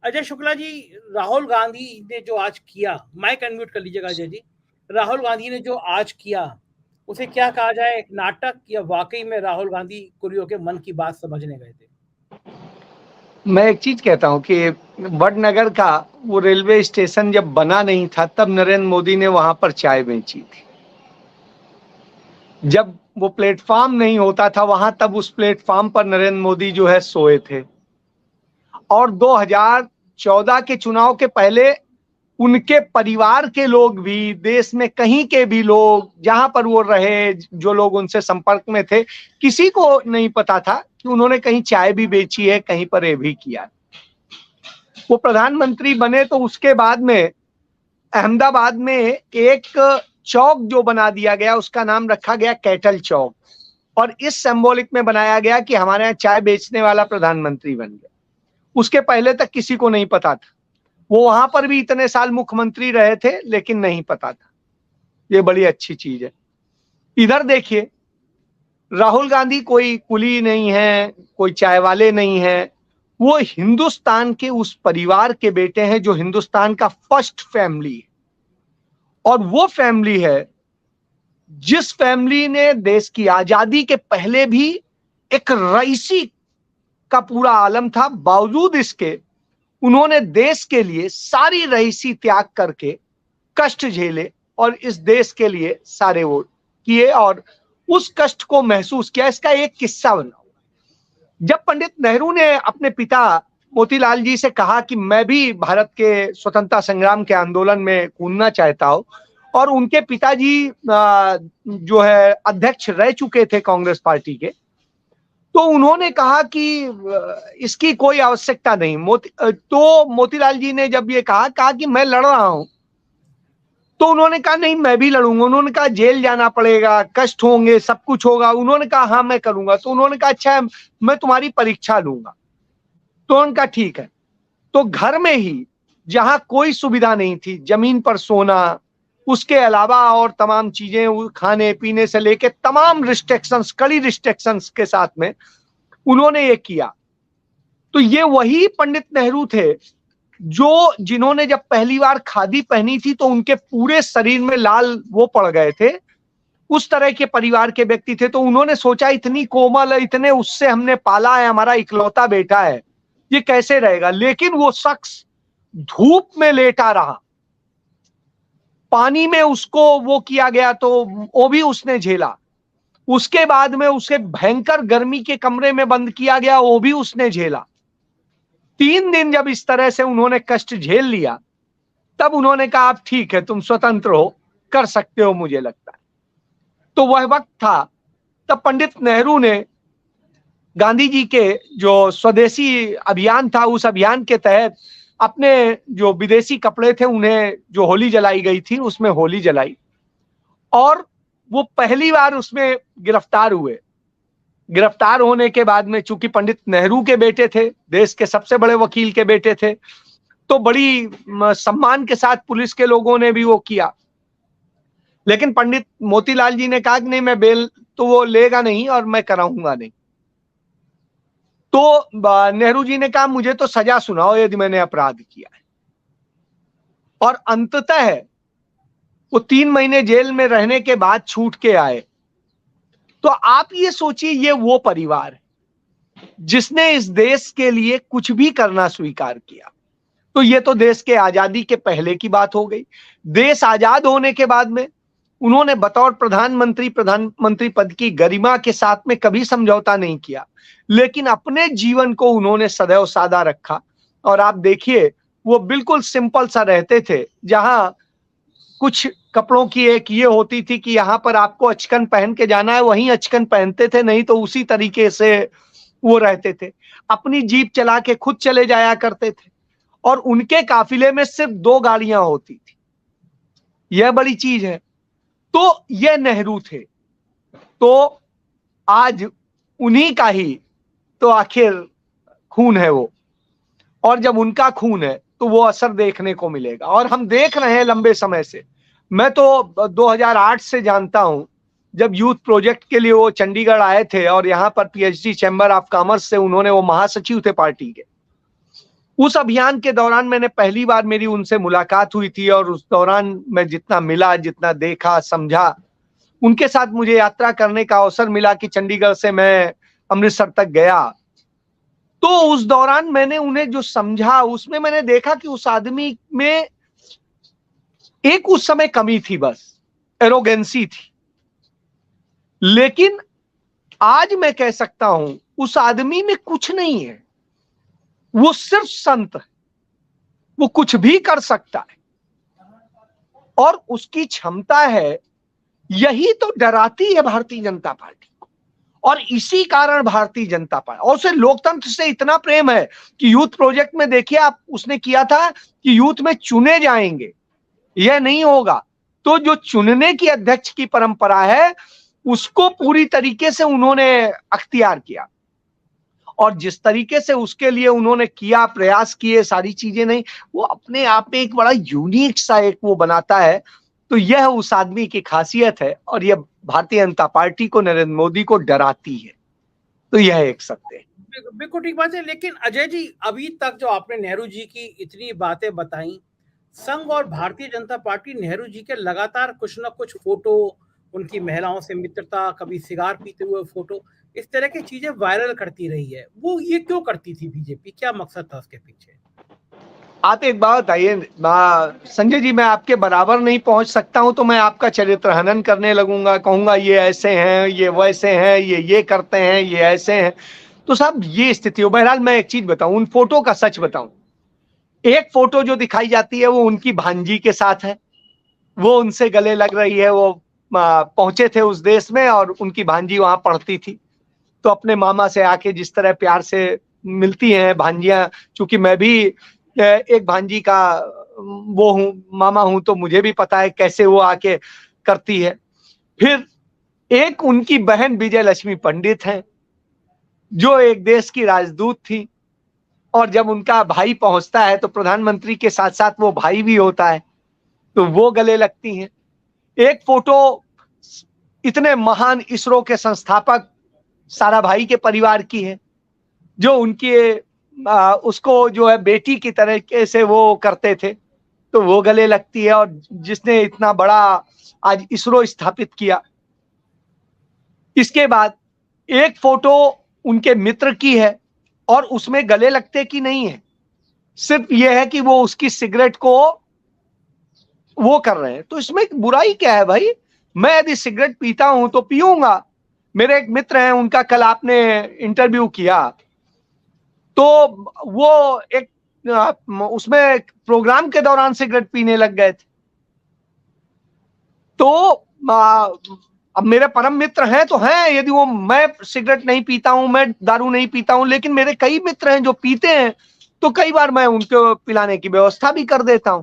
अजय शुक्ला जी, राहुल गांधी ने जो आज किया, माइक अनम्यूट कर लीजिएगा अजय जी। राहुल गांधी ने जो आज किया, उसे क्या कहा जाए, एक नाटक या वाकई में राहुल गांधी कुरियों के मन की बात समझने गए थे? मैं एक चीज कहता हूं कि वडनगर का वो रेलवे स्टेशन जब बना नहीं था तब नरेंद्र मोदी ने वहां पर चाय बेची थी। जब वो प्लेटफॉर्म नहीं होता था वहां, तब उस प्लेटफॉर्म पर नरेंद्र मोदी जो है सोए थे। और 2014 के चुनाव के पहले उनके परिवार के लोग भी, देश में कहीं के भी लोग, जहां पर वो रहे, जो लोग उनसे संपर्क में थे, किसी को नहीं पता था कि उन्होंने कहीं चाय भी बेची है, कहीं पर ये भी किया। वो प्रधानमंत्री बने तो उसके बाद में अहमदाबाद में एक चौक जो बना दिया गया, उसका नाम रखा गया कैटल चौक, और इस सिंबॉलिक में बनाया गया कि हमारे यहाँ चाय बेचने वाला प्रधानमंत्री बन गया। उसके पहले तक किसी को नहीं पता था। वो वहां पर भी इतने साल मुख्यमंत्री रहे थे लेकिन नहीं पता था। ये बड़ी अच्छी चीज है। इधर देखिए, राहुल गांधी कोई कुली नहीं है, कोई चाय वाले नहीं है। वो हिंदुस्तान के उस परिवार के बेटे हैं जो हिंदुस्तान का फर्स्ट फैमिली है। और वो फैमिली है जिस फैमिली ने देश की आजादी के पहले भी एक रईसी का पूरा आलम था, बावजूद इसके उन्होंने देश के लिए सारी रईसी त्याग करके कष्ट झेले और इस देश के लिए सारे वो किए और उस कष्ट को महसूस किया। इसका एक किस्सा बना। जब पंडित नेहरू ने अपने पिता मोतीलाल जी से कहा कि मैं भी भारत के स्वतंत्रता संग्राम के आंदोलन में कूदना चाहता हूं, और उनके पिताजी जो है अध्यक्ष रह चुके थे कांग्रेस पार्टी के, तो उन्होंने कहा कि इसकी कोई आवश्यकता नहीं। तो मोतीलाल जी ने जब ये कहा कि मैं लड़ रहा हूं, तो उन्होंने कहा नहीं, मैं भी लड़ूंगा। उन्होंने कहा जेल जाना पड़ेगा, कष्ट होंगे, सब कुछ होगा। उन्होंने कहा हाँ मैं करूंगा। तो उन्होंने कहा अच्छा मैं तुम्हारी परीक्षा लूंगा। तो उनका ठीक है। तो घर में ही, जहां कोई सुविधा नहीं थी, जमीन पर सोना, उसके अलावा और तमाम चीजें, खाने पीने से लेके तमाम रिस्ट्रिक्शंस, कड़ी रिस्ट्रिक्शंस के साथ में उन्होंने ये किया। तो ये वही पंडित नेहरू थे जिन्होंने जब पहली बार खादी पहनी थी तो उनके पूरे शरीर में लाल वो पड़ गए थे। उस तरह के परिवार के व्यक्ति थे। तो उन्होंने सोचा इतनी कोमल है, इतने उससे हमने पाला है, हमारा इकलौता बेटा है, ये कैसे रहेगा। लेकिन वो शख्स धूप में लेटा रहा, पानी में उसको वो किया गया तो वो भी उसने झेला। उसके बाद में उसे भयंकर गर्मी के कमरे में बंद किया गया, वो भी उसने झेला। 3 दिन जब इस तरह से उन्होंने कष्ट झेल लिया, तब उन्होंने कहा आप ठीक है, तुम स्वतंत्र हो, कर सकते हो, मुझे लगता है। तो वह वक्त था, तब पंडित नेहरू ने गांधी जी के जो स्वदेशी अभियान था, उस अभियान के तहत अपने जो विदेशी कपड़े थे उन्हें, जो होली जलाई गई थी उसमें होली जलाई, और वो पहली बार उसमें गिरफ्तार हुए। गिरफ्तार होने के बाद में, चूंकि पंडित नेहरू के बेटे थे, देश के सबसे बड़े वकील के बेटे थे, तो बड़ी सम्मान के साथ पुलिस के लोगों ने भी वो किया। लेकिन पंडित मोतीलाल जी ने कहा कि नहीं, मैं बेल तो वो लेगा नहीं और मैं कराऊंगा नहीं। तो नेहरू जी ने कहा मुझे तो सजा सुनाओ यदि मैंने अपराध किया है। और अंततः वो 3 महीने जेल में रहने के बाद छूट के आए। तो आप ये सोचिए, ये वो परिवार है जिसने इस देश के लिए कुछ भी करना स्वीकार किया। तो ये तो देश के आजादी के पहले की बात हो गई। देश आजाद होने के बाद में उन्होंने बतौर प्रधानमंत्री पद की गरिमा के साथ में कभी समझौता नहीं किया, लेकिन अपने जीवन को उन्होंने सदैव सादा रखा। और आप देखिए, वो बिल्कुल सिंपल सा रहते थे। जहां कुछ कपड़ों की एक ये होती थी कि यहां पर आपको अचकन पहन के जाना है, वहीं अचकन पहनते थे, नहीं तो उसी तरीके से वो रहते थे। अपनी जीप चला के खुद चले जाया करते थे, और उनके काफिले में सिर्फ 2 गाड़ियां होती थी। यह बड़ी चीज है। तो ये नेहरू थे। तो आज उन्हीं का ही तो आखिर खून है वो, और जब उनका खून है तो वो असर देखने को मिलेगा। और हम देख रहे हैं लंबे समय से। मैं तो 2008 से जानता हूं, जब यूथ प्रोजेक्ट के लिए वो चंडीगढ़ आए थे और यहां पर पीएचडी चैम्बर ऑफ कॉमर्स से उन्होंने, वो महासचिव थे पार्टी के, उस अभियान के दौरान मैंने पहली बार मेरी उनसे मुलाकात हुई थी और उस दौरान मैं जितना मिला, जितना देखा, समझा, उनके साथ मुझे यात्रा करने का अवसर मिला कि चंडीगढ़ से मैं अमृतसर तक गया। तो उस दौरान मैंने उन्हें जो समझा, उसमें मैंने देखा कि उस आदमी में एक उस समय कमी थी, बस एरोगेंसी थी। लेकिन आज मैं कह सकता हूं उस आदमी में कुछ नहीं है, वो सिर्फ संत है, वो कुछ भी कर सकता है और उसकी क्षमता है। यही तो डराती है भारतीय जनता पार्टी को, और इसी कारण भारतीय जनता पार्टी, और उसे लोकतंत्र से इतना प्रेम है कि यूथ प्रोजेक्ट में देखिए आप, उसने किया था कि यूथ में चुने जाएंगे, यह नहीं होगा। तो जो चुनने की अध्यक्ष की परंपरा है उसको पूरी तरीके से उन्होंने अख्तियार किया, और जिस तरीके से उसके लिए उन्होंने किया, प्रयास किए, सारी चीजें, नहीं, वो अपने आप में एक बड़ा यूनिक सा एक वो बनाता है। तो यह उस आदमी की खासियत है, और यह भारतीय जनता पार्टी को, नरेंद्र मोदी को डराती है। तो यह एक सत्य है। बिल्कुल ठीक बात है। लेकिन अजय जी, अभी तक जो आपने नेहरू जी की इतनी बातें बताई, संघ और भारतीय जनता पार्टी नेहरू जी के लगातार कुछ ना कुछ फोटो, उनकी महिलाओं से मित्रता, कभी सिगार पीते हुए फोटो, इस तरह की चीजें वायरल करती रही है। वो ये क्यों करती थी बीजेपी? क्या मकसद था उसके पीछे? आप एक बात बताइए संजय जी, मैं आपके बराबर नहीं पहुंच सकता हूं तो मैं आपका चरित्र हनन करने लगूंगा, कहूंगा ये ऐसे हैं, ये वैसे हैं, ये करते हैं, ये ऐसे हैं। तो साहब ये स्थिति हो। बहरहाल मैं एक चीज बताऊं, उन फोटो का सच बताऊं, एक फोटो जो दिखाई जाती है वो उनकी भांजी के साथ है, वो उनसे गले लग रही है। वो पहुंचे थे उस देश में और उनकी भांजी वहां पढ़ती थी, तो अपने मामा से आके जिस तरह प्यार से मिलती हैं भांजियां, चूंकि मैं भी एक भांजी का वो हूं, मामा हूं, तो मुझे भी पता है कैसे वो आके करती है। फिर एक उनकी बहन विजय लक्ष्मी पंडित हैं, जो एक देश की राजदूत थी, और जब उनका भाई पहुंचता है तो प्रधानमंत्री के साथ साथ वो भाई भी होता है, तो वो गले लगती हैं। एक फोटो इतने महान इसरो के संस्थापक साराभाई के परिवार की है, जो उनके उसको जो है बेटी की तरह से वो करते थे, तो वो गले लगती है। और जिसने इतना बड़ा आज इसरो स्थापित किया। इसके बाद एक फोटो उनके मित्र की है, और उसमें गले लगते की नहीं है, सिर्फ यह है कि वो उसकी सिगरेट को वो कर रहे हैं। तो इसमें बुराई क्या है भाई? मैं यदि सिगरेट पीता हूं तो पीऊंगा। मेरे एक मित्र हैं, उनका कल आपने इंटरव्यू किया, तो वो एक उसमें प्रोग्राम के दौरान सिगरेट पीने लग गए थे। तो अब मेरे परम मित्र हैं तो हैं, यदि वो, मैं सिगरेट नहीं पीता हूं, मैं दारू नहीं पीता हूं, लेकिन मेरे कई मित्र हैं जो पीते हैं, तो कई बार मैं उनको पिलाने की व्यवस्था भी कर देता हूं।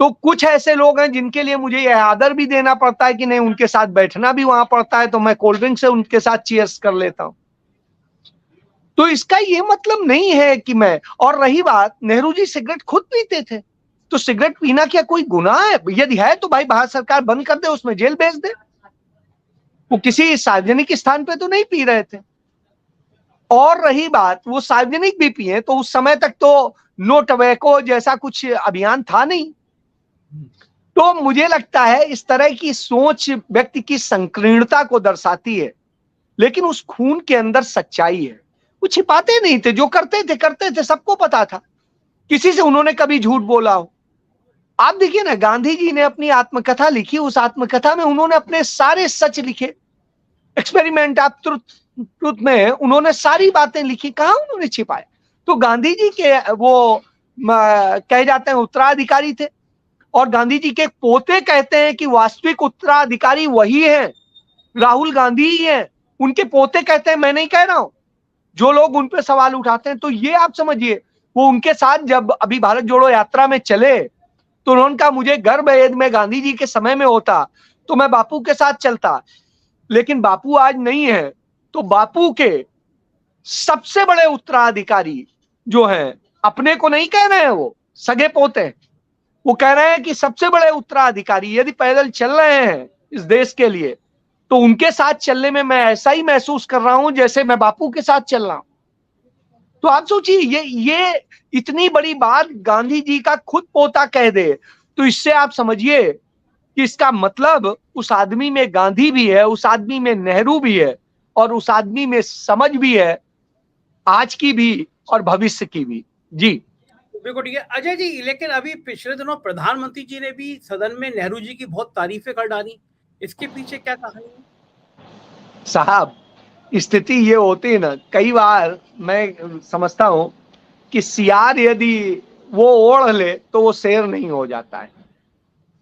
तो कुछ ऐसे लोग हैं जिनके लिए मुझे यह आदर भी देना पड़ता है कि नहीं, उनके साथ बैठना भी वहां पड़ता है, तो मैं कोल्ड ड्रिंक से उनके साथ चीयर्स कर लेता हूं। तो इसका ये मतलब नहीं है कि मैं, और रही बात, नेहरू जी सिगरेट खुद पीते थे, तो सिगरेट पीना क्या कोई गुनाह है? यदि है तो भाई भारत सरकार बंद कर दे, उसमें जेल भेज दे। वो किसी सार्वजनिक स्थान पे तो नहीं पी रहे थे। और रही बात, वो सार्वजनिक भी पिए तो उस समय तक तो नो टबैको जैसा कुछ अभियान था नहीं। तो मुझे लगता है इस तरह की सोच व्यक्ति की संकीर्णता को दर्शाती है, लेकिन उस खून के अंदर सच्चाई है। वो छिपाते नहीं थे, जो करते थे, सबको पता था। किसी से उन्होंने कभी झूठ बोला हो? आप देखिए ना, गांधी जी ने अपनी आत्मकथा लिखी, उस आत्मकथा में उन्होंने अपने सारे सच लिखे। एक्सपेरिमेंट ऑफ ट्रुथ में उन्होंने सारी बातें लिखी, कहां उन्होंने छिपाया? तो गांधी जी के वो कहे जाते हैं उत्तराधिकारी थे, और गांधी जी के पोते कहते हैं कि वास्तविक उत्तराधिकारी वही है, राहुल गांधी ही है। उनके पोते कहते हैं, मैं नहीं कह रहा हूं, जो लोग उन पे सवाल उठाते हैं। तो ये आप समझिए, वो उनके साथ जब अभी भारत जोड़ो यात्रा में चले, तो उन्होंने कहा मुझे गर्व है यदि मैं गांधी जी के समय में होता तो मैं बापू के साथ चलता, लेकिन बापू आज नहीं है। तो बापू के सबसे बड़े उत्तराधिकारी जो हैं, अपने को नहीं कह रहे हैं, वो सगे पोते, वो कह रहे हैं कि सबसे बड़े उत्तराधिकारी यदि पैदल चल रहे हैं इस देश के लिए, तो उनके साथ चलने में मैं ऐसा ही महसूस कर रहा हूं जैसे मैं बापू के साथ चल रहा हूं। तो आप सोचिए, ये इतनी बड़ी बात गांधी जी का खुद पोता कह दे, तो इससे आप समझिए कि इसका मतलब उस आदमी में गांधी भी है, उस आदमी में नेहरू भी है, और उस आदमी में समझ भी है, आज की भी और भविष्य की भी। जी बिल्कुल ठीक है अजय जी, लेकिन अभी पिछले दिनों प्रधानमंत्री जी ने भी सदन में नेहरू जी की बहुत तारीफें कर डाली, इसके पीछे क्या कहानी है? साहब, स्थिति ये होती है ना, कई बार मैं समझता हूं कि सियार यदि वो ओढ़ ले तो वो शेर नहीं हो जाता है।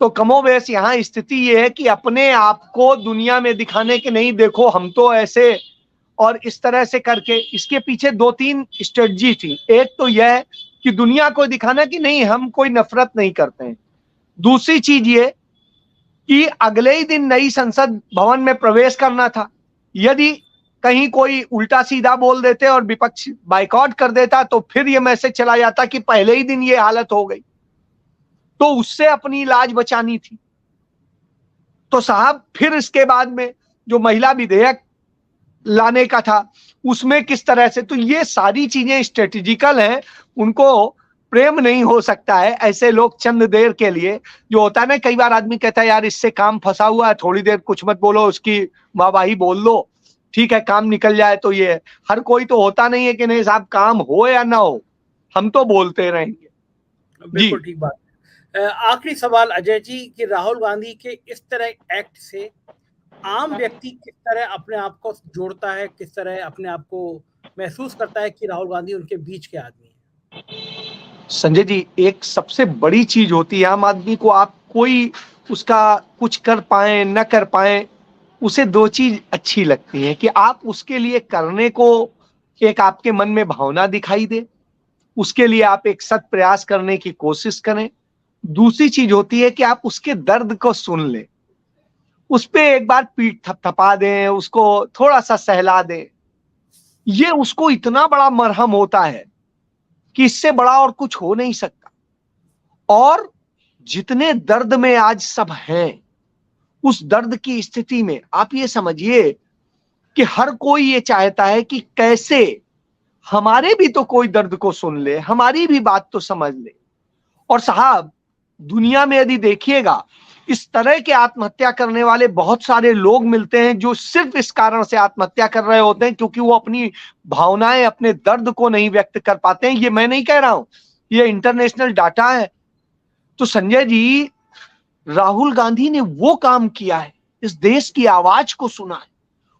तो कमोबेश यहाँ स्थिति ये है कि अपने आप को दुनिया में दिखाने के नहीं, देखो हम तो ऐसे और इस तरह से करके, इसके पीछे 2-3 स्ट्रेटजी थी। एक तो यह कि दुनिया को दिखाना कि नहीं हम कोई नफरत नहीं करते हैं। दूसरी चीज ये कि अगले ही दिन नई संसद भवन में प्रवेश करना था। यदि कहीं कोई उल्टा सीधा बोल देते और विपक्ष बाइकआउट कर देता तो फिर यह मैसेज चला जाता कि पहले ही दिन ये हालत हो गई। तो उससे अपनी लाज बचानी थी। तो साहब फिर इसके बाद में जो महिला विधेयक लाने का था उसमें किस तरह से, तो ये सारी चीजें स्ट्रेटेजिकल हैं। उनको प्रेम नहीं हो सकता है ऐसे लोग चंद देर के लिए, जो होता है ना, कई बार आदमी कहता है यार इससे काम फंसा हुआ है, थोड़ी देर कुछ मत बोलो, उसकी वाहवाही बोल लो, ठीक है काम निकल जाए। तो ये हर कोई तो होता नहीं है कि नहीं साहब काम हो या ना हो, हम तो बोलते रहेंगे। बिल्कुल ठीक बात। आखिरी सवाल अजय जी, कि राहुल गांधी के इस तरह एक्ट से आम व्यक्ति किस तरह अपने आप को जोड़ता है, किस तरह अपने आप को महसूस करता है कि राहुल गांधी उनके बीच के आदमी है? संजय जी, एक सबसे बड़ी चीज होती है आम आदमी को, आप कोई उसका कुछ कर पाए न कर पाए, उसे दो चीज अच्छी लगती है कि आप उसके लिए करने को एक आपके मन में भावना दिखाई दे, उसके लिए आप एक सत प्रयास करने की कोशिश करें। दूसरी चीज होती है कि आप उसके दर्द को सुन लें, उस पे एक बार पीठ थपथपा दें, उसको थोड़ा सा सहला दें। ये उसको इतना बड़ा मरहम होता है कि इससे बड़ा और कुछ हो नहीं सकता। और जितने दर्द में आज सब हैं, उस दर्द की स्थिति में आप ये समझिए कि हर कोई ये चाहता है कि कैसे हमारे भी तो कोई दर्द को सुन ले, हमारी भी बात तो समझ ले। और साहब दुनिया में यदि देखिएगा, इस तरह के आत्महत्या करने वाले बहुत सारे लोग मिलते हैं जो सिर्फ इस कारण से आत्महत्या कर रहे होते हैं क्योंकि वो अपनी भावनाएं, अपने दर्द को नहीं व्यक्त कर पाते हैं। ये मैं नहीं कह रहा हूं, ये इंटरनेशनल डाटा है। तो संजय जी, राहुल गांधी ने वो काम किया है, इस देश की आवाज को सुना है।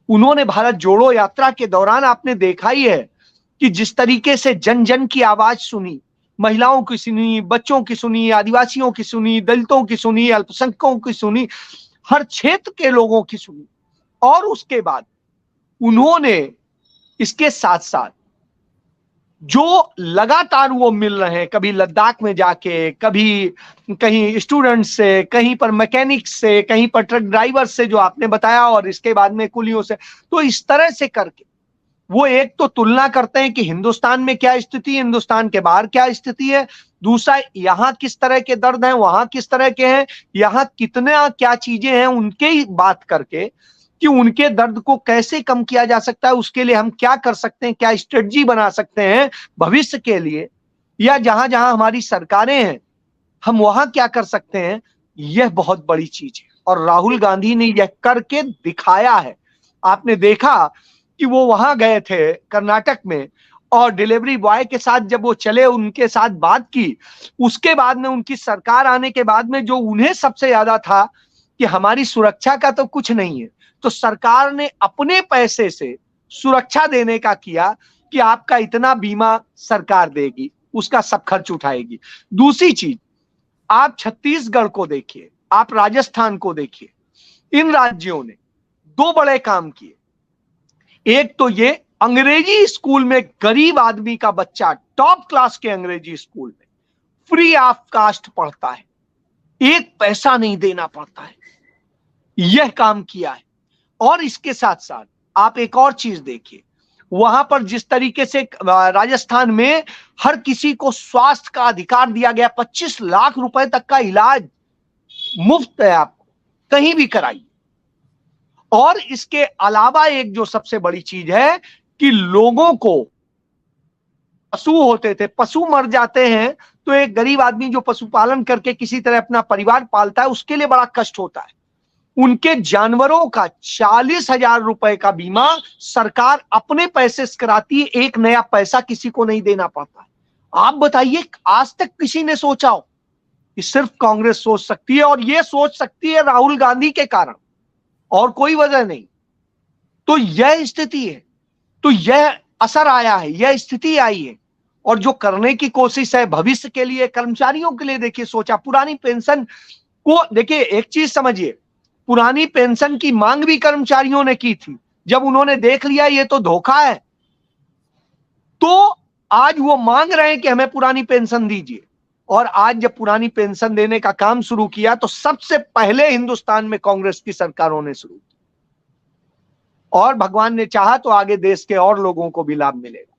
उन्होंने भारत जोड़ो यात्रा के दौरान आपने देखा ही है कि जिस तरीके से जन जन की आवाज सुनी, महिलाओं की सुनी, बच्चों की सुनी, आदिवासियों की सुनी, दलितों की सुनी, अल्पसंख्यकों की सुनी, हर क्षेत्र के लोगों की सुनी। और उसके बाद उन्होंने इसके साथ साथ जो लगातार वो मिल रहे हैं, कभी लद्दाख में जाके, कभी कहीं स्टूडेंट से, कहीं पर मैकेनिक से, कहीं पर ट्रक ड्राइवर से जो आपने बताया, और इसके बाद में कुलियों से, तो इस तरह से करके वो एक तो तुलना करते हैं कि हिंदुस्तान में क्या स्थिति है, हिंदुस्तान के बाहर क्या स्थिति है। दूसरा, यहां किस तरह के दर्द हैं, वहां किस तरह के हैं, यहां कितना क्या चीजें हैं, उनके ही बात करके कि उनके दर्द को कैसे कम किया जा सकता है, उसके लिए हम क्या कर सकते हैं, क्या स्ट्रेटजी बना सकते हैं भविष्य के लिए, या जहां जहां हमारी सरकारें हैं हम वहां क्या कर सकते हैं। यह बहुत बड़ी चीज है और राहुल गांधी ने यह करके दिखाया है। आपने देखा कि वो वहां गए थे कर्नाटक में, और डिलीवरी बॉय के साथ जब वो चले, उनके साथ बात की, उसके बाद में उनकी सरकार आने के बाद में जो उन्हें सबसे ज्यादा था कि हमारी सुरक्षा का तो कुछ नहीं है, तो सरकार ने अपने पैसे से सुरक्षा देने का किया कि आपका इतना बीमा सरकार देगी, उसका सब खर्च उठाएगी। दूसरी चीज, आप छत्तीसगढ़ को देखिए, आप राजस्थान को देखिए, इन राज्यों ने दो बड़े काम किए। एक तो ये, अंग्रेजी स्कूल में गरीब आदमी का बच्चा टॉप क्लास के अंग्रेजी स्कूल में फ्री ऑफ कास्ट पढ़ता है, एक पैसा नहीं देना पड़ता है, यह काम किया है। और इसके साथ साथ आप एक और चीज देखिए, वहां पर जिस तरीके से राजस्थान में हर किसी को स्वास्थ्य का अधिकार दिया गया, 25 लाख रुपए तक का इलाज मुफ्त है, आपको कहीं भी कराइए। और इसके अलावा एक जो सबसे बड़ी चीज है कि लोगों को पशु होते थे, पशु मर जाते हैं तो एक गरीब आदमी जो पशुपालन करके किसी तरह अपना परिवार पालता है उसके लिए बड़ा कष्ट होता है। उनके जानवरों का 40,000 रुपए का बीमा सरकार अपने पैसे से कराती है, एक नया पैसा किसी को नहीं देना पड़ता है। आप बताइए, आज तक किसी ने सोचा हो? कि सिर्फ कांग्रेस सोच सकती है, और ये सोच सकती है राहुल गांधी के कारण, और कोई वजह नहीं। तो यह स्थिति है, तो यह असर आया है, यह स्थिति आई है। और जो करने की कोशिश है भविष्य के लिए, कर्मचारियों के लिए, देखिए सोचा पुरानी पेंशन को, देखिए एक चीज समझिए, पुरानी पेंशन की मांग भी कर्मचारियों ने की थी। जब उन्होंने देख लिया ये तो धोखा है, तो आज वो मांग रहे हैं कि हमें पुरानी पेंशन दीजिए। और आज जब पुरानी पेंशन देने का काम शुरू किया तो सबसे पहले हिंदुस्तान में कांग्रेस की सरकारों ने शुरू किया, और भगवान ने चाहा तो आगे देश के और लोगों को भी लाभ मिलेगा।